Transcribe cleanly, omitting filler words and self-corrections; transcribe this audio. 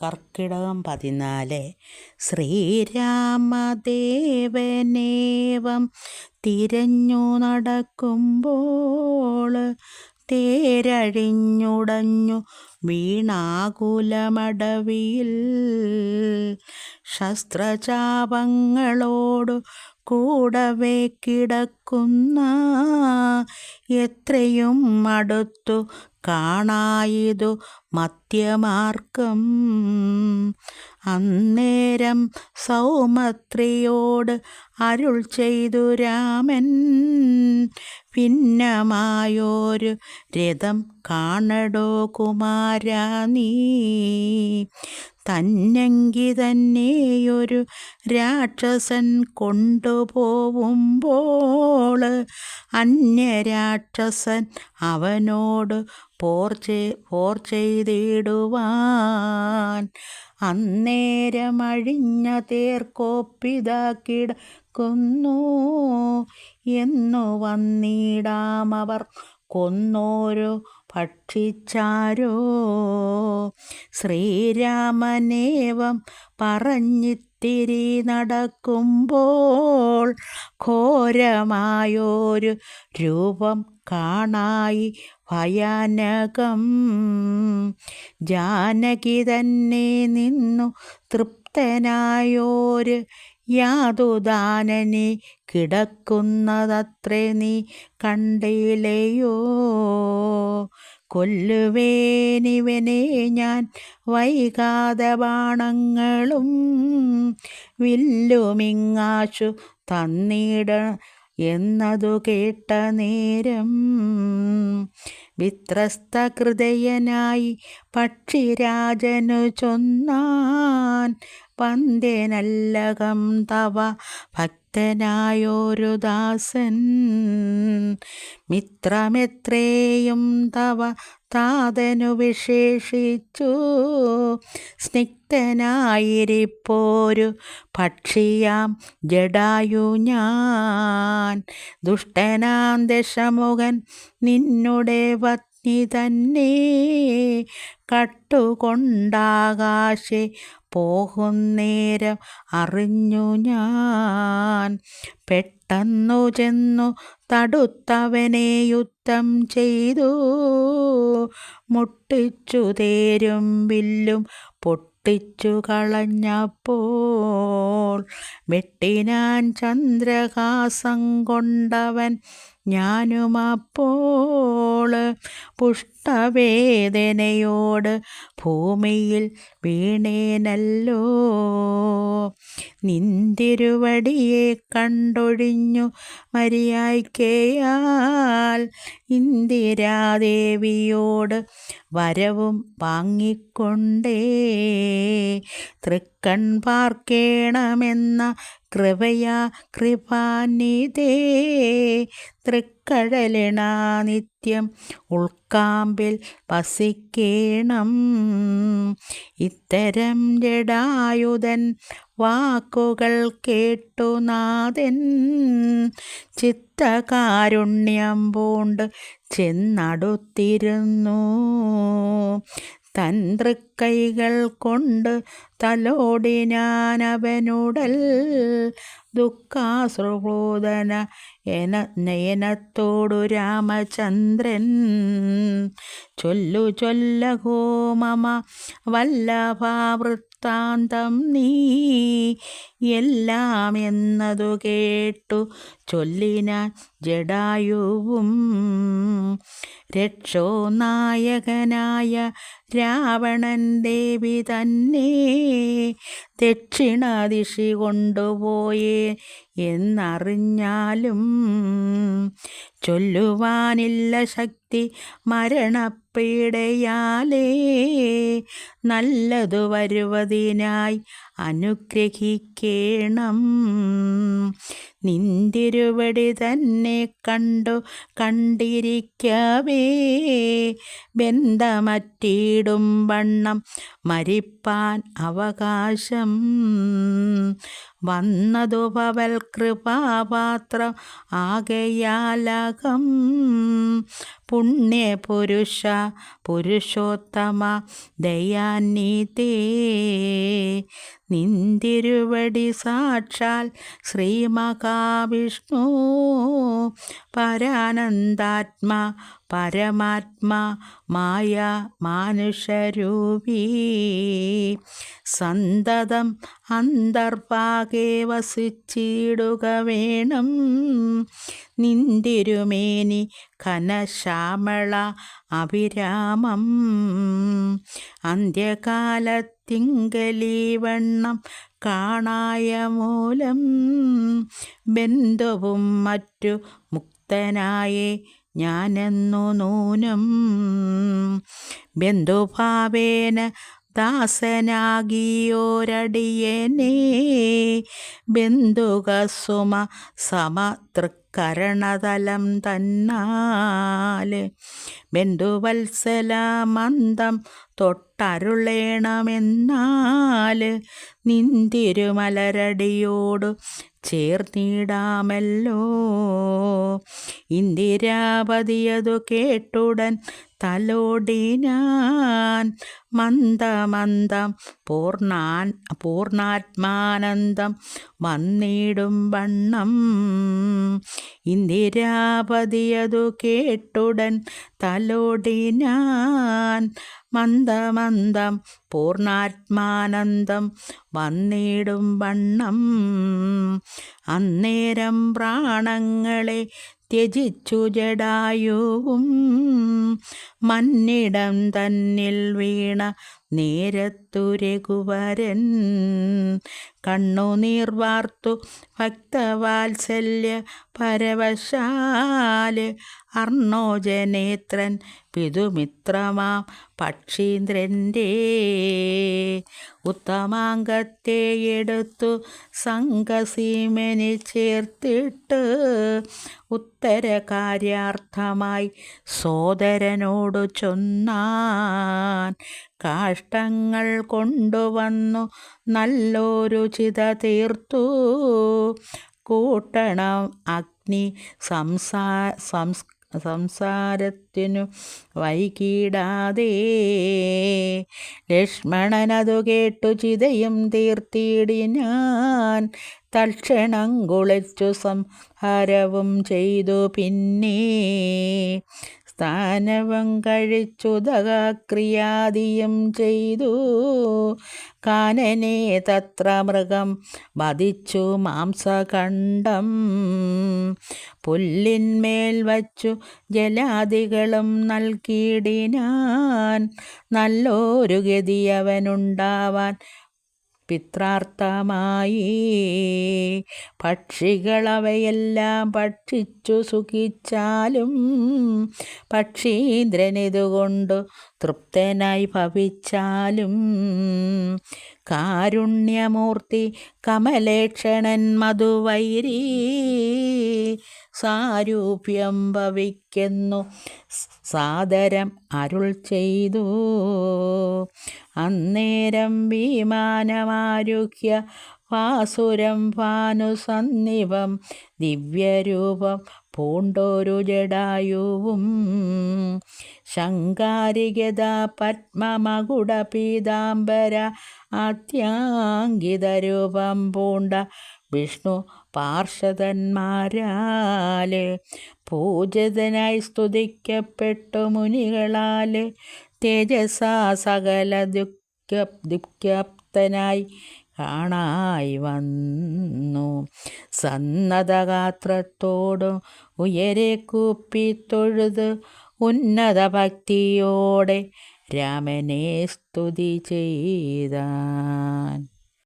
കർക്കിടകം 14 ശ്രീരാമദേവനേവം തിരഞ്ഞു നടക്കുമ്പോൾ തേരഴിഞ്ഞുടഞ്ഞു വീണാകുലമടവിയിൽ ശസ്ത്രചാപങ്ങളോടു കൂടവേ കിടക്കുന്ന എത്രയും അടുത്തു കാണായിതു മധ്യമാർഗം. അന്നേരം സൗമത്രിയോട് അരുൾ ചെയ്തു രാമൻ, ഭിന്നമായൊരു രഥം കാണടോ കുമാരാ നീ. തന്നെങ്കി തന്നെയൊരു രാക്ഷസൻ കൊണ്ടുപോവുമ്പോൾ അന്യരാക്ഷസൻ അവനോട് പോർ ചെയ്തിടുവാൻ. അന്നേരമഴിഞ്ഞ തേർക്കോപ്പിതാ കിടക്കുന്നു എന്നു വന്നിടാമവർ കൊന്നോരോ ഭക്ഷിച്ചാരോ. ശ്രീരാമനേവം പറഞ്ഞിത്തിരി നടക്കുമ്പോൾ ഘോരമായൊരു രൂപം കാണായി ഭയാനകം. ജാനകി തന്നെ നിന്നു തൃപ്തനായോര് യാതുദാനനെ കിടക്കുന്നതത്രേ നീ കണ്ടില്ലയോ. കൊല്ലുവേനിവനെ ഞാൻ വൈകാതെ ബാണങ്ങളും വില്ലുമിങ്ങാശു തന്നിട എന്നതു കേട്ട നേരം വിത്രസ്ത ഹൃദയനായി പക്ഷിരാജനു ചൊന്നാൻ, വന്ദ്യനല്ലകം തവ ഭക്തനായൊരു ദാസൻ. മിത്രമെത്രയും തവ താതനു വിശേഷിച്ചു സ്നിഗ്ധനായിരിപ്പോരു പക്ഷിയാം ജടായു ഞാൻ. ദുഷ്ടനാം ദശമുഖൻ നിന്നുടെ പത്നി തന്നെ കട്ടുകൊണ്ടാകാശെ പോകുന്നേരം അറിഞ്ഞു ഞാൻ. പെട്ടെന്നു ചെന്നു തടുത്തവനെ യുദ്ധം ചെയ്തു, മുട്ടിച്ചു തേരും വില്ലും പൊട്ടിച്ചു കളഞ്ഞപ്പോൾ വെട്ടിനാൻ ചന്ദ്രഹാസം കൊണ്ടവൻ ഞാനുമപ്പോൾ. പുഷ്ടവേദനയോട് ഭൂമിയിൽ വീണേനല്ലോ. നിന്തിരുവടിയെ കണ്ടൊഴിഞ്ഞു മര്യായ്ക്കയാൽ ഇന്ദിരാദേവിയോട് വരവും വാങ്ങിക്കൊണ്ടേ തൃക്കൺ പാർക്കേണമെന്ന കൃപയാ കൃപാനിധേ. തൃക്കഴലിണ നിത്യം ഉൾക്കാമ്പിൽ വസിക്കേണം. ഇത്തരം ജടായുധൻ വാക്കുകൾ കേട്ടു നാഥൻ ചിത്തകാരുണ്യം പൂണ്ട് ചെന്നടുത്തിരുന്നു. തൻ തൃക്കൈകൾ കൊണ്ട് തലോടിനാനവനുടൽ ദുഃഖാശ്രുഭൂതന നയനത്തോടു രാമചന്ദ്രൻ. ചൊല്ലഹോ മമ വല്ലഭാവൃത്താന്തം നീ എല്ലാം എന്നതു കേട്ടു ചൊല്ലിനാൻ ജടായുവും. രക്ഷോനായകനായ രാവണൻ ദേവി തന്നെ ദക്ഷിണദിശി കൊണ്ടുപോയേ എന്നറിഞ്ഞാലും ചൊല്ലുവാനില്ല ശക്തി മരണപ്പീഡയാലേ. നല്ലതു വരുവതിനായി അനുഗ്രഹിക്കേണം. നിന്തിരുവടി തന്നെ കണ്ടിരിക്കവേ ബന്ധമറ്റിടും വണ്ണം മരിപ്പാൻ അവകാശം വന്നതു പവൽ കൃപാപാത്രം ആകയാലകം പുരുഷോത്തമ ദയാനിതേ നിന്തിരുവടി സാക്ഷാൽ ശ്രീ മഹാവിഷ്ണു പരമാത്മാ മായ മാനുഷരൂപീ സന്തതം അന്തർഭാഗേ വസിച്ചിടുക വേണം നിന്തിരുമേനി ഘനശ്യാമള അഭിരാമം അന്ത്യകാലത്തിങ്കലീവണ്ണം കാണായ മൂലം ബന്ധുവും മറ്റു മുക്തനായേ ഞാനെന്നു നൂനം ബന്ധുഭാവേന ദാസനാകിയോരടിയനേ ബന്ധുകസുമ സമതൃക്കരണതലം തന്നാല് ബന്ധുവത്സല മന്ദം തൊട്ടരുളേണമെന്നാല് നിന്തിരുമലരടിയോടു ചേർന്നിടാമല്ലോ ഇന്ദിരാപതിയതു കേട്ടുടൻ തലോടിനാൻ മന്ദമന്ദം പൂർണ്ണാത്മാനന്ദം വന്നിടും വണ്ണം ഇന്ദിരാപതിയതു കേട്ടുടൻ തലോടിനാൻ മന്ദമന്ദം പൂർണ്ണാത്മാനന്ദം വന്നിടും വണ്ണം അന്നേരം പ്രാണങ്ങളെ ത്യജിച്ചു ജടായുവും മന്നിടം തന്നിൽ വീണ നേരത്തു രഘുവരൻ കണ്ണുനീർ വാർത്തു ഭക്തവാത്സല്യ പരവശാല് അർണോജനേത്രൻ പിതുമിത്രമാം പക്ഷീന്ദ്രൻ്റെ ഉത്തമാംഗത്തെ എടുത്തു സംഘസീമനി ചേർത്തിട്ട് ഉത്തരകാര്യാർത്ഥമായി സോദരനോടു ചൊന്നാൻ കാഷ്ടങ്ങൾ കൊണ്ടുവന്നു നല്ലൊരു ചിത തീർത്തു കൂട്ടണം അഗ്നി സംസാരത്തിനു വൈകിടാതെ ലക്ഷ്മണനതു കേട്ടു ചിതയും തീർത്തിടിനാൻ തൽക്ഷണം കുളിച്ചു സംഹാരവും ചെയ്തു പിന്നെ സ്ഥാനവും കഴിച്ചു ദഹക്രിയാദിയും ചെയ്തു കാനനെ തത്ര മൃഗം വധിച്ചു മാംസഖണ്ഡം പുല്ലിന്മേൽ വച്ചു ജലാദികളും നൽകിയിടിനാൻ നല്ലൊരു ഗതി അവനുണ്ടാവാൻ പിത്രാർത്ഥമായി പക്ഷികളവയെല്ലാം ഭക്ഷിച്ചു സുഖിച്ചാലും പക്ഷീന്ദ്രനിതുകൊണ്ടു തൃപ്തനായി ഭവിച്ചാലും കാരുണ്യമൂർത്തി കമലേക്ഷണൻ മധുവൈരി സാരൂപ്യം ഭവിക്കുന്നു സാദരം അരുൾ ചെയ്തു അന്നേരം വിമാനമാരുഹ്യ വാസുരം ഭാനുസന്നിഭം ദിവ്യരൂപം പൂണ്ടൊരു ജടായുവും ശങ്കാരിഗത പത്മമകുട പീതാംബര ആത്യാങ്കിതരൂപം പൂണ്ട വിഷ്ണു പാർഷദന്മാരാല് പൂജിതനായി സ്തുതിക്കപ്പെട്ടു മുനികളാല് തേജസാ സകല ദുഃഖപ്തനായി കാണായി വന്നു സന്നദ്ധഗാത്രത്തോടും ഉയരെ കൂപ്പി തൊഴുത് ഉന്നത ഭക്തിയോടെ രാമനെ സ്തുതി ചെയ്താൻ.